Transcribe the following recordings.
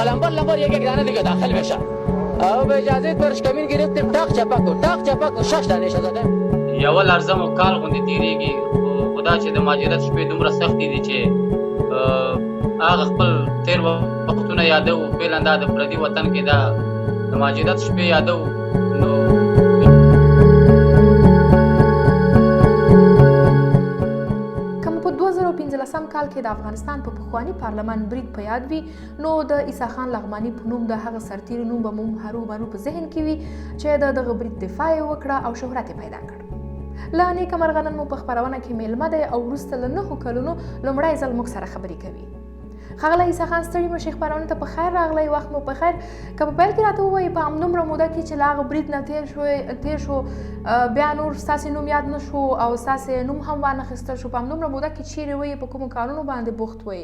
لنبر یک دانه دیگه داخل بشه. او به اجازه برش کمین گرفتیم تاق چپک و 6 دانه زدم. یو لرزه مو کال غوندې تېرېږي خو دا چې د مهاجرت شپې دومره سختې دي چې هغه خپل تېر وختونه یادوو فعلا دا د پردي وطن کې دا د مهاجرت شپې یادوو نو په 2015 کال کې د افغانستان په پخواني پارلمان برید په یاد وي نو د عیسی خان لغماني په نوم د هغه سرتیري نوم به مو هرومرو په ذهن کې وي چې د دغه برید دفاع یې وکړه او شهرت یې پیدا کړ. له نیکه مرغه نن مو په خپرونه کې میلمه دی او وروسته له 9 کلونو لومړی ځل موږ سره خبرې کوي. ښاغلی عیسی خان ستړي مشي خپرونې ته په خیر راغلی. وخت مو په خیر. که په پیل کې راته ووایي په همدومره موده کې چې له هغه برید نه تېر شو بیا نور ستاسې نوم یاد نه شو او ستاسې نوم هم وانخیستل شو، په همدومره موده کې چیرې وئ، په کومو کارونو باندې بوخت وئ؟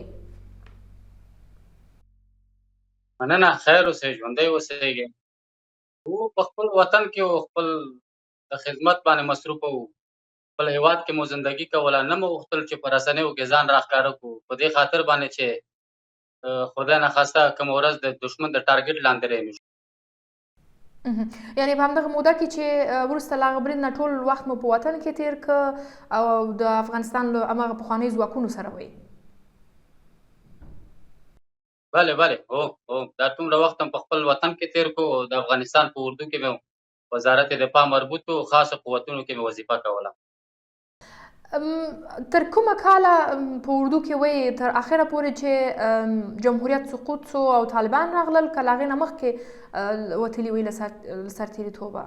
مننه، خیر اوسئ، ژوندی اوسئ. و په خپل وطن کې و خپل د خدمت باندې مصروفه وو. خپل هېواد کې مو زندګي کوله، نه مو غوښتل چې په رسنیو کې ځان راښکاره کړو، په دې خاطر باندې چې خدای نخواسته کومه ورځ د دښمن د ټارګېټ لاندې رانه شو. یعنې په همدغه موده کې چې وروسته له هغه برید نه ټول وخت مو په وطن کې تېر که او د افغانستان له هماغه پخوانیو ځواکونو سره وئ؟ بله بله، هو دا څومره وخت هم په خپل وطن کې تېر کړو. د افغانستان په اردو کې مې وزارت دفاع مربوطو خاصو قوتونو کې مې وظیفه کوله. تر کومه کاله په اردو کې وایي تر اخره پورې چې جمهوریت سقوط سو او طالبان راغلل، که له هغې نه مخکې وتلي وئ له سرتېریتوبه؟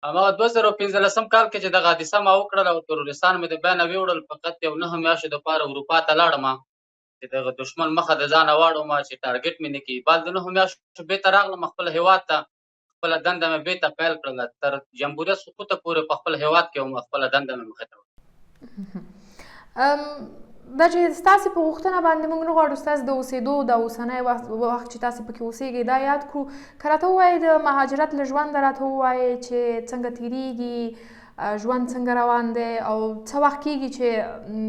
هماغه 2015 کال کې چې دغه حادثه ما وکړله او تروریستان مې د بیانه ویوړل، فقط یو 9 میاشتو دپاره اروپا ته لاړم چې دغه دښمن مخه د ځانه واړوم چې ټارګېټ مې نه کړي. بعد د 9 میاشتو بېرته راغلم خپل هېواد ته، خپله دنده مې بېرته پیل کړله. تر جمهوریت سقوطه پورې په خپل هېواد کې وم، خپله دنده مې مخې ته وکړه. دا چې ستاسې په غوښتنه باندې موږ نه غواړو ستاسې د اوسېدو د اوسنی وخت چې تاسې پکې اوسېږئ دا یاد کړو. که راته ووایئ د مهاجرت له ژونده راته ووایئ چې څنګه تېرېږي، ژوند څنګه روان دی او څه وخت کېږي چې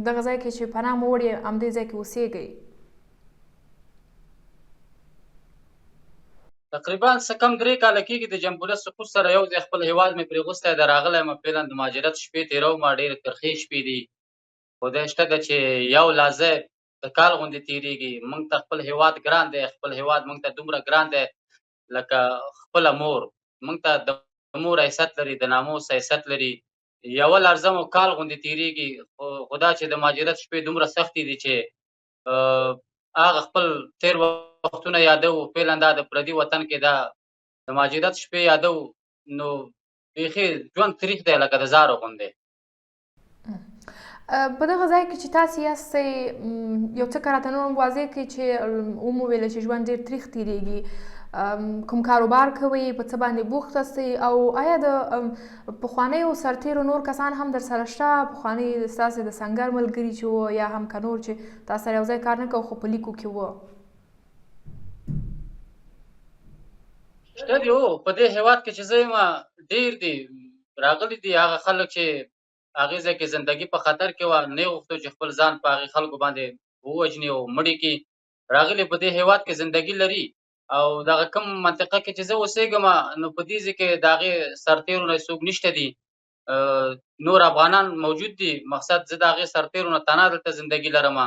دغه ځای کې چې پناه مو وړې همدې ځای کې اوسېږئ؟ تقریبا څه کم 3 کاله کېږي د جمهوریت سقوط سره یو ځای خپل هېواد مې پرېغوستی دی. راغلی یم فعلا د مهاجرت شپې تېروم، ډېرې ترخې شپې دي. خدای شته ده چې یو لحظه د کال غوندې تېرېږي. موږ ته خپل هېواد ګران دی، خپل هېواد موږ ته دومره ګران دی لکه خپله مور. موږ ته د مور حیثیت لري، د ناموس حیثیت لري. یوه لحظه مو کال غوندې تېرېږي. خو دا چې د مهاجرت شپې دومره سختې دي چې هغه خپل تېر وختونه یادوو فعلا دا د پردي وطن کې دا د مهاجرت شپې یادوو نو بیخي ژوند تریخ دی لکه د زارو غوندې. په دغه ځای کې چې تاسې یاستئ یو څه که راته نور واضح کړئ چې ومو ویله چې ژوند ډېر تریخ تېرېږي، کوم کاروبار کوئ، په څه باندې بوخت یاستئ او آیا د پخوانیو سرتېرو نور کسان هم در سره شته، پخواني ستاسې د سنګر ملګري چې وو یا هم که نور چې تاسو سره یو ځای کار نه کوو خو په لیکو کې وو؟ شته دي، په دې هېواد کې چې زه یم ډېر دي راغلي دي هغه خلک چې هغې ځای کې زندګي په خطر کې وه، نه یې غوښتو چې خپل ځان په هغې خلکو باندې ووژني او مړي کړي. راغلي په دې هېواد کې زندګي لري او دغه کوم منطقه کې چې زه اوسېږم نو په دې ځای کې د هغې سرتېرو نه څوک نشته دي، نور افغانان موجود دي. مقصد زه د هغې سرتېرو نه تنها دلته زندګي لرم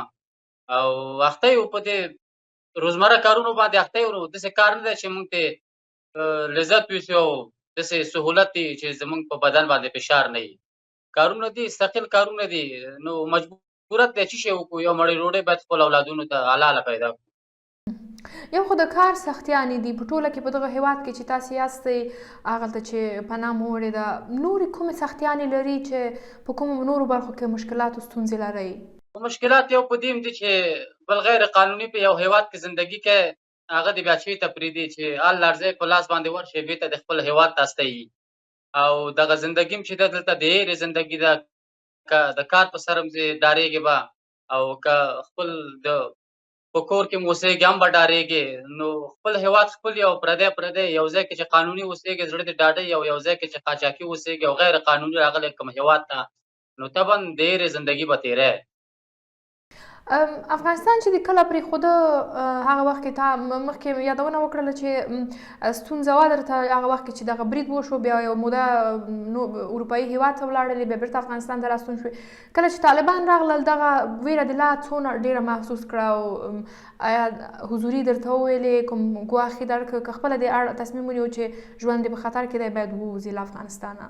او اخته یو په دې روزمره کارونو باندې اخته یو. داسې کار نه دی چې موږ ته لذت ویسي او داسې سهولت دی چې زموږ په بدن باندې فشار نه وي. کارونه دي، ثقیل کارونه دي، نو مجبوریت دی چې شی وکړو. یو مړۍ ډوډۍ باید خپل اولادونو ته حلاله پیدا کړو. یو خو د کار سختیانې دي په ټوله کې په دغه هېواد کې چې تاسې یاستئ هغلته چې پناه مو وړې ده، نورې کومې سختیانې لري چې په کومو نورو برخو کې مشکلات او ستونزې لرئ؟ مشکلات یو په دې هم دي چې بل غیر قانوني په یو هېواد کې زندګي کوې، هغه دې بیا چېرته پرېږدي چې هر لړزی په لاس باندې ورشي بېرته د خپل هېواد ته ستوي. او دغه زندګي هم چې ده دلته د هېرې زندګي ده، که د کار په سر هم ډارېږې به او که خپل د په کور کې هم اوسېږې هم به ډارېږې. نو خپل هېواد خپل یو پردی یو ځای کې چې قانوني اوسېږې زړه دې ډاډه او یو ځای کې چې قاچاقي اوسېږې او غیر قانوني راغلی کوم هېواد ته نو طبعا د هېرې زندګي به تېری. افغانستان چې د کله پرېښوده هغه وخت کې تا مخکې یادونه وکړله چې ستونزه وه درته هغه وخت کې چې دغه برید وشو بیا یو موده اروپایي هېواد ته ولاړلې بیا بیرته افغانستان ته راستون شوې کله چې طالبان راغلل دغه ویره دې لا څونه ډېره محسوس کړه او آیا حضوري درته وویلې کوم ګواښ یې درکړه که خپله دې اړه تصمیم ونیو چې ژوند دې په خطر کې دی باید ووځي له افغانستانه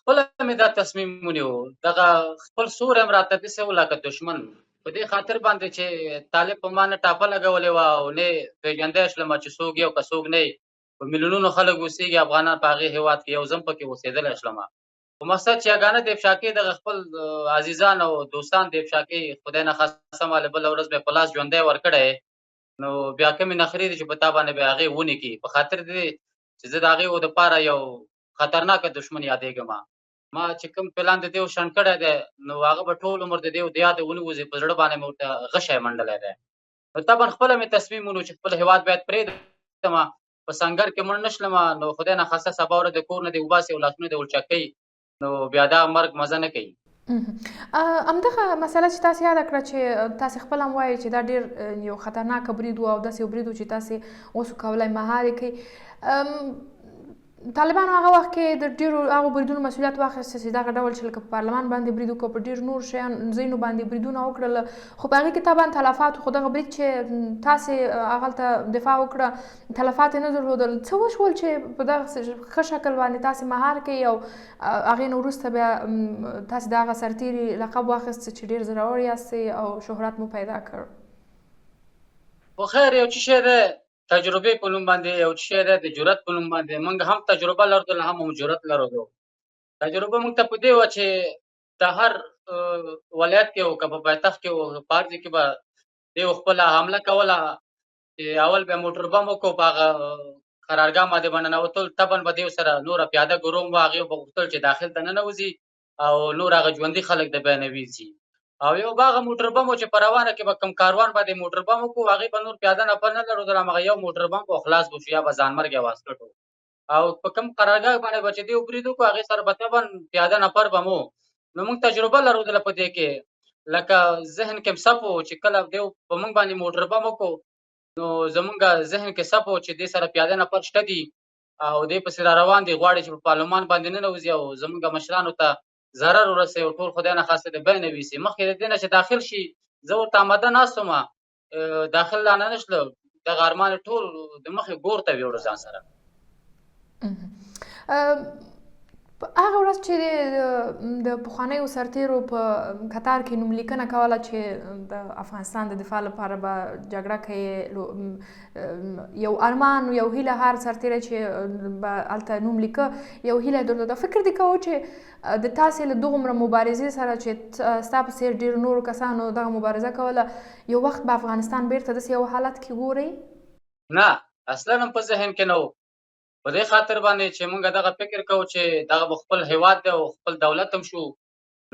خپله مې دا تصمیم ونیو دغه خپل سوری هم راته داسې و لکه دښمن په دې خاطر باندې چې طالب په ما نه ټاپه لګولې وه او نه پېژندی شلم چې څوک یې او که څوک نه په میلیونونو خلک اوسېږي افغانان په هغې هېواد کې یو زه هم پکې اوسېدلی شلم په مقصد چې یګانه د افشا کې دغه خپل عزیزان او دوستان د افشا کې خدای نخواسته مالې بله ورځ به یې په لاس ژوندی ورکړی نو بیا کومې نخرې دي چې په تا باندې به هغې ونې کړي په خاطر دې چې زه د هغې دپاره یو خطرناکه دښمن یادېږم ما چې کوم پلان د دې شنډ کړی دی نو هغه به ټول عمر د دې د یاده ونیوځي په زړه باندې مې ورته غشی منډلی دی نو طبعا خپله مې تصمیم ونیو چې خپل هېواد باید پرېږدم په سنګر کې مړ نه شلم نو خدای ناخواسته سبا ورځ د کور نه دې وباسي او لاسونه دې ولچکوي نو بیا دا مرګ مزه نه کوي همدغه مسله چې تاسې یاده کړه چې تاسې خپل هم وایئ چې دا ډېر یو خطرناکه برید و او داسې یو برید و چې تاسې اوس کولی مهار یې کوئ طالبانو هغه وخت کې د ډېرو هغو بریدونو مسؤلیت واخیسته چې دغه ډول چې لکه په پارلمان باندې برید وکړه په ډېر نور ځایونو باندې بریدونه وکړل خو په هغې کې طبعا تلفات خو دغه برید چې تاسې هغلته دفاع وکړه تلفات یې نه درلودل څه وشول چې په دغه ښه شکل باندې تاسې مهار کوئ او هغې نه وروسته بیا تاسې د هغه سرتیري لقب واخیست چې ډېر زړور یاستئ او شهرت مو پیدا کړ خو خیر یو څه شی دی تجربې په نوم باندې یو شی دی د جرأت په نوم باندې موږ هم تجربه لرلو هم جرأت لرلو تجربه موږ ته په دې وه چې د هر ولایت کې و که په پایتخت کې و په هر ځای کې به دې خپله حمله کوله چې اول به یې موټر بم وکړو په هغه قرارګاه باندې به ننوتل طبعا به دې سره نوره پیاده ګروم وه هغې به غوښتل چې داخل ته ننوځي او نور هغه ژوندي خلک د بیا نه ویځي او یو به هغه موټر بم و چې په روانه کې به کوم کاروان باندې موټر بم وکړو هغې به نور پیاده نفر نه لرودل همغه یو موټر بم به خلاص به شو یا به ځانمرګ یا واسکټ و او په کوم قرارګاه باندې به چې دې وبرید وکړو هغې سره به طبعا پیاده نفر به مو نو موږ تجربه لرودله په دې کې لکه ذهن کې صف و چې کله دې په موږ باندې موټر بم وکړو نو زمونږ ذهن کې صف و چې دې سره پیاده نفر شته دي او دې پسې را روان دي غواړي چې په پارلمان باندې ننوځي او زمونږ مشرانو ته ضرر ورسوي او ټول خدای نخواسته د بین ویسي مخکې د دې نه چې داخل شي زه ورته آماده ناست وم داخل لا نه نشله دغه ارمان ټول د مخې ګور ته ویوړه ځان سره هغه ورځ چې د پخوانیو سرتیرو په کتار کې نوملیکنه کوله چې د افغانستان د دفاع لپاره به جګړه کوي یو ارمان یو هیله هر سرتیری چې به هلته نوم لیکه یو هیله یې درلوده فکر دې کوو چې د تاسې له دغومره مبارزې سره چې ستا په څېر ډېرو نورو کسانو دغه مبارزه کوله یو وخت به افغانستان بیرته داسې یو حالت کې ګورئ نه اصلا هم په ذهن کې نه و په دې خاطر باندې چې موږ دغه فکر کوو چې دغه به خپل هېواد دی او خپل دولت هم شو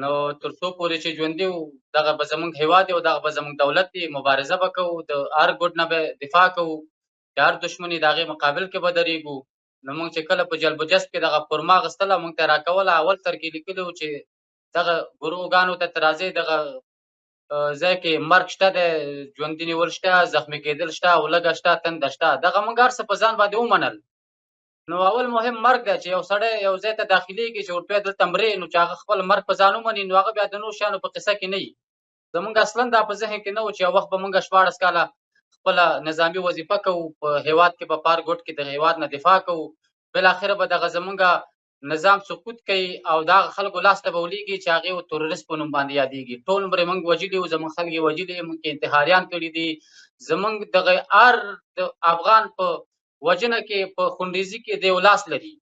نو تر څو پورې چې ژوندي وو دغه به زموږ هېواد دی او دغه به زموږ دولت دی مبارزه به کوو د هر ګوټ نه به دفاع کوو چې هر دښمن یې د هغې مقابل کې به درېږو نو موږ چې کله په جلب و جذب کې دغه فرما اخیستله موږ ته یې راکوله اول سر کې لیکلي وو چې دغه ګروهګانو ته ته راځئ دغه ځای کې مرګ شته دی ژوندي نیول شته زخمي کېدل شته او لږه شته تنده شته دغه موږ هر څه په ځان باندې ومنل نو اول مهم مرګ دی چې یو سړی یو ځای ته داخلېږي چې ورته دلته مرې نو چې هغه خپل مرګ په ځان ومني نو هغه بیا د نورو شیانو په قصه کې نه وي زموږ اصلا دا په ذهن کې نه و چې یو وخت به موږ 14 کاله خپله نظامي وظیفه کوو په هېواد کې به په هر ګوټ کې د هېواد نه دفاع کوو بالاخره به دغه زموږ نظام سقوط کوي او د هغه خلکو لاس ته به ولېږي چې هغې و تروریست په نوم باندې یادېږي ټول عمر یې موږ وژلي وو زموږ خلک یې وژلي موږ کې انتحاریان کړي دي زموږ دغه هر د افغان په وژنه کې په خونریزي کې د یو لاس لري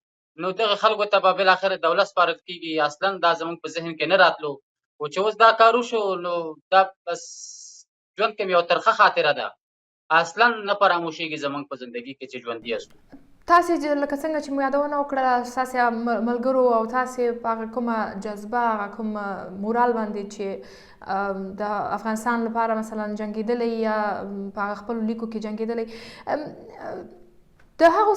نو دغه خلکو ته به بالاخره دولت سپارل کېږي اصلا دا زموږ په ذهن کې نه راتلو خو چې اوس دا کار وشو نو دا بس ژوند کې مې یو ترخه خاطره ده اصلا نه فراموشېږي زموږ په زندګي کې چې ژوندي یاستو تاسې لکه څنګه چې مو یادونه وکړله ستاسې ملګرو او تاسې په هغه کومه جذبه هغه کوم مورال باندې چې د افغانستان لپاره مثلا جنګېدلی یا په هغه خپلو لیکو کې جنګېدلی د هغو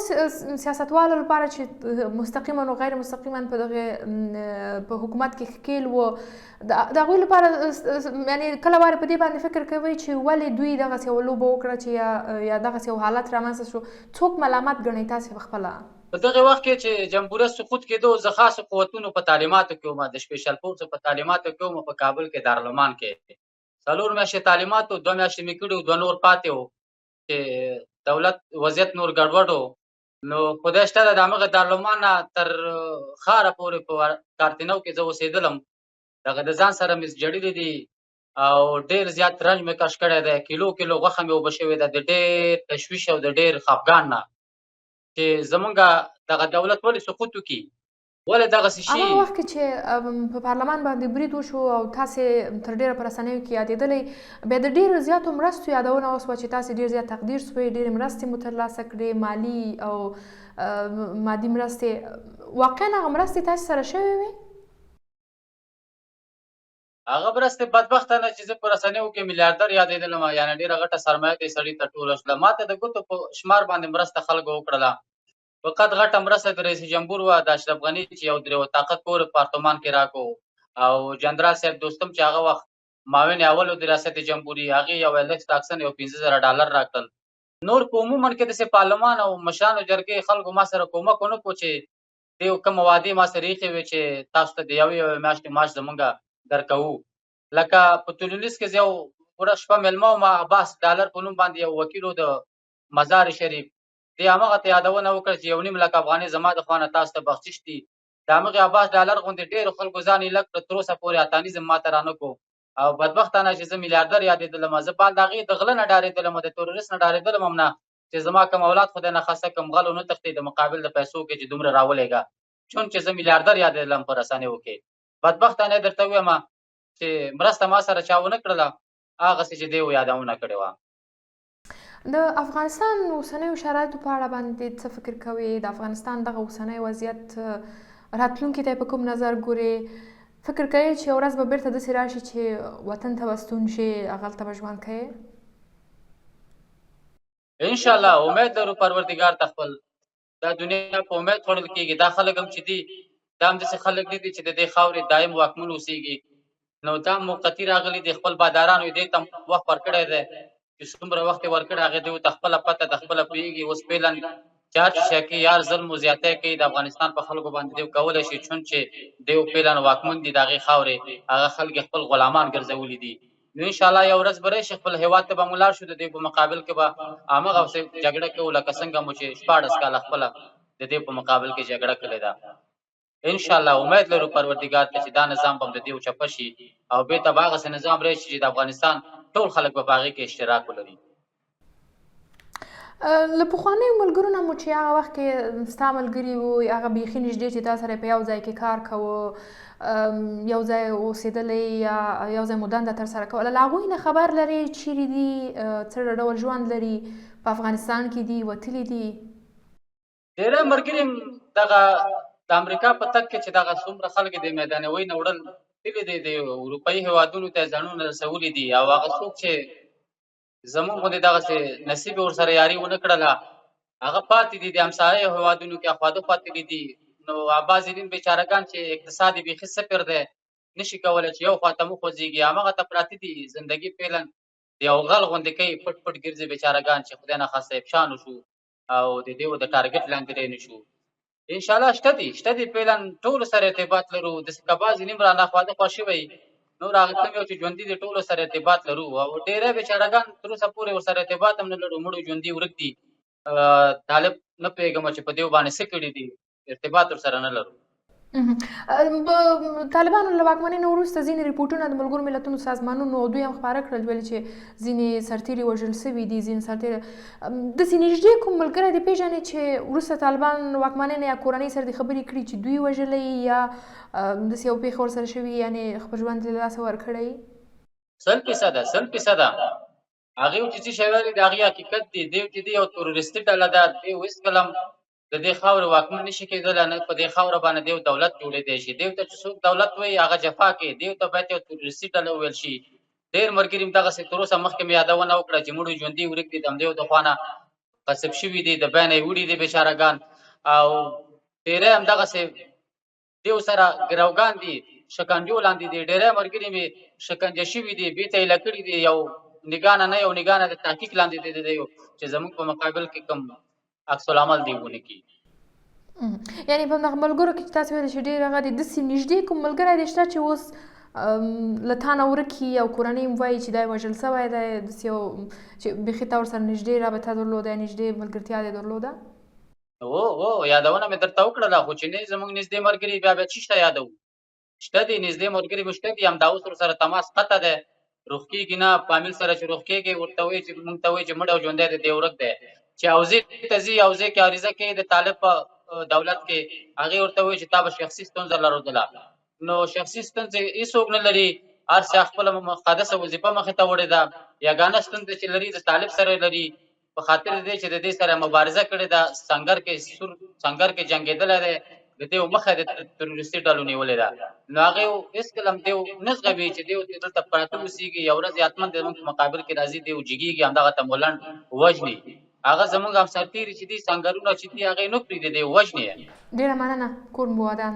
سیاستوالو لپاره چې مستقیما او غیر مستقیما په دغه په حکومت کې ښکیل وو د هغوی لپاره یعنې کله وارې په دې باندې فکر کوئ چې ولې دوی دغسې یوه لوبه وکړه چې یا دغسې یو حالت رامنځته شو څوک ملامت ګڼئ تاسې په خپله په دغه وخت کې چې جمهوریت سقوط کېدو زه خاصو قوتونو په تعلیماتو کې وم د سپیشل فورسو په تعلیماتو کې وم په کابل کې دارالمان کې 4 میاشتې تعلیماتو 2 میاشتې مې کړي وو 2 نور پاتې وو چې دولت وضعیت نور ګډوډ و نو خدای شته د همغه دارالمان نه تر ښاره پورې په کارتینو کې زه اوسېدلم دغه د ځان سره مې جړلي دي او ډېر زیات رنج مې کش کړی دی کیلو غوښه مې اوبه شوې ده د ډېر تشویش او د ډېر خفګان نه چې زمونږ دغه دولت ولې سقوط وکړي ولې دغسې شي هغه وخت کې چې په پارلمان باندې برید وشو او تاسې تر ډېره په رسنیو کې یادېدلی بیا د ډېرو زیاتو مرستو یادونه وسوه چې تاسې ډېر زیات تقدیر سوې ډېرې مرستې مو ترلاسه کړې مالي او مادي مرستې واقعا هغه مرستې تاسې سره شوې وې هغه مرستې بدبختانه چې زه په رسنیو کې میلیاردر یادېدلم یعنې ډېره غټه سرمایه دې سړي ته ټوله شوله ما ته د ګوتو په شمار باندې مرسته خلکو وکړله فقط غټه مرسته د رئیس جمهور وه د اشرف غني چې یو درې طاقت پور پارتمان کې راکو او جنرال صاحب دوستم چې هغه وخت معاون اول د ریاست جمهوریت هغې یو ایلکس ټاکسن یو 15,000 ډالر راکړل نور په عموما کې داسې پارلمان او مشرانو جرګې خلکو ما سره کومک ونه کړو چې دوی کومه وعدې ما سره ایښې وې چې تاسو ته د یوې میاشتې معاش زمونږ درکوو لکه په تونس کې زه یو پوره شپه مېلمه وم عباس ډالر په نوم باندې یو وکیل و د مزار شریف دې همغه ته یادونه وکړه چې 1.5 لک افغانۍ زما د خوا نه تاسو ته بخشش دي د همغې عباس ډالر غوندې ډېرو خلکو ځان یې لږ کړه تر اوسه پورې اتانیزم ما ته رانه کړو او بدبختانه چې زه میلیاردر یادېدلم زه بال د هغې د غله نه ډارېدلم د تروریست نه ډارېدلم هم نه چې زما کوم اولاد خدای نخواسته کوم غل ونه تښتي د مقابل د پیسو کې چې دومره راولېږه چون چې زه میلیاردر یادېدلم په رسنیو کې بدبختانه درته ووایم چې مرسته ما سره چا ونه کړله هغسې چې دی یادونه کړې وه د افغانستان اوسنیو شرایطو په اړه باندې څه فکر کوئ د افغانستان دغه اوسنی وضعیت راتلونکي ته په کوم نظر ګورئ فکر کوئ چې یو ورځ به بیرته داسې راشي چې وطن ته به ستون شي هغلته به ژوند کوئ انشاءالله امید لرو پروردګار ته خپل دا دنیا په امید خوړل کېږي دا خلک هم چې دي دا هم داسې خلک نه دي چې د دې خاورې دایم واکمن اوسېږي نو دا موقتي راغلي دي خپل بادارانو دې ته وخت ورکړی دی چې څومره وخت یې ورکړی هغې دوی ته خپله پته د خپله پوهېږي اوس فعلا چار چې شی کوي یار ظلم و زیاتی کوي د افغانستان په خلکو باندې دوی کولی شي چون چې دوی فعلا واکمن دي د هغې خاورې هغه خلک خپل غلامان ګرځولي دي نو انشاءالله یو ورځ به راشي خپل هېواد ته به مو لاړ شو د دوی په مقابل کې به همغه جګړه کوو لکه څنګه مو چې 14 کاله خپله د دوی په مقابل کې جګړه کړې ده انشاءالله امید لرو پروردګار ته چې دا نظام به د دوی چپه شي او بېرته به هغسې نظام راشي چې د افغانستان ټول خلک به په هغې کې اشتراک ولري له پخوانیو ملګرو نه مو چې هغه وخت کې ستا ملګري وو هغه بیخي نږدې چې تا سره په یو ځای کې کار کوه یو ځای اوسېدلی یا یو ځای مو دنده ترسره کوله له هغوی نه خبر لرې چیرې دي څه ډول ژوند لري په افغانستان کې دي وتلي دي ډېری ملګري دغه د امریکا په تګ کې چې دغه څومره خلک د میدانوۍ نه وړل تللي دي د اروپایي هېوادونو ته ځانونه رسولي دي او هغه څوک چې زمونږ غوندې دغسې نصیب یې ورسره یاري ونه کړله هغه پاتې دي د همسایه هېوادونو کې اخواده پاتې دي نو بعضې بیچارهګان چې اقتصاد یې بیخي صفر دی نشي کولی چې یو خوا ته وخوځېږي همغه ته پراته دي زندګي فعلا د یو غل غوندې کوي پټ پټ ګرځي بیچارهګان چې خدای نخواسته افشان وشو او د دې د ټارګټ لاندې رهی نشو انشاءالله شته دي فعلا ټولو سره ارتباط لرو داسې که بعضې نیم رانه خواده خوا شوی نور هغه کوم یو چې ژوندي دي ټولو سره ارتباط لرو او ډېری بیچارهګان تر اوسه پورې ورسره ارتباط هم نه لرو مړو ژوندي ورک دي طالب نه پوهېږم چې په دې باندې څه کړي دي ارتباط ورسره نه لرو طالبانو له واکمنۍ نه وروسته ځینې ریپورټونه د ملګرو ملتونو سازمانونو دوی هم خپاره کړل ویل چې ځینې سرتیري وژل سوي دي ځینې سرتیري داسې نږدې کوم ملګری دې پېژنې چې وروسته طالبان واکمنۍ نه یا کورنۍ سره دې خبرې کړي چې دوی وژلی یا داسې یو پېښه ورسره شوي یعنې خپل ژوند له لاسه ورکړی 100% هغې چې څه شی ویلي د هغې حقیقت دی دوی چې دی یو تروریستي ډله ده دوی هېڅکله هم د دې خاورې واکمن نشي کېدلی نه په دې خاوره باندې یو دولت جوړېدی شي دوی ته چې څوک دولت وایي هغه جفا کوي دوی ته باید یو تروریستي ډله وویل شي ډېر ملګري هم دغسې تر اوسه مخکې مې یادونه وکړه چې مړو ژوندي ورک دي د همدې د خوا نه غصب شوي دي د بینه یې وړي دي بېچارهګان او ډېری همدغسې دیو سره ګروګان دي شکنجو لاندې دي ډېری ملګري مې شکنجه شوي دي بېرته ایله کړي دي یو نګاه نه یو نګاه نه د تحقیق لاندې دي چې زموږ په مقابل کې کوم عکس العمل دی ونه کړي یعنې په همدغه ملګرو کې چې تاسې ویل چې ډېر هغه دي داسې نږدې کوم ملګری دی شته چې اوس له تا نه ورک وي او کورنۍ هم وایي چې دا یې وژل سوی دی داسې یو چې بیخي تا ورسره نږدې رابطه درلوده نږدې ملګرتیا دې درلوده یادونه مې درته وکړله خو چې نه زموږ نږدې ملګري بیا بیا چی شته یادوو شته دي نږدې ملګري مو شته دي همدا اوس ورسره تماس قطع دی روغ کېږي نه فامیل سره چې روغ کېږي ورته وایي چې موږ ته وایي چې مړ او ژوندی دی دی ورک دی چې حوزې ته ځي حوزې کې عریضه کوي د طالب په دولت کې هغې ورته وایي چې تا به شخصي ستونزه لرودله نو شخصي ستونزې هېڅوک نه لري هر څه خپله مقدسه وظیفه مخې ته وړې ده یګانه ستونزه چې لري د طالب سره لري په خاطر دې چې د دې سره مبارزه کړې ده سنګر کې جنګېدلی دی د دې مخه د تروریستي ډلو نیولې ده نو هغې هېڅکله هم دې نه زغمي چې دې دلته پراته اوسېږي یو ورځ حتما د زموږ په مقابل کې راځي دې جګېږي همدغه ته مولنډ وژني هغه زموږ همسرتېري چې دي سنګرونه چې دي هغې نه پرېږدي دې وژني ډېره مننه کور مو ودان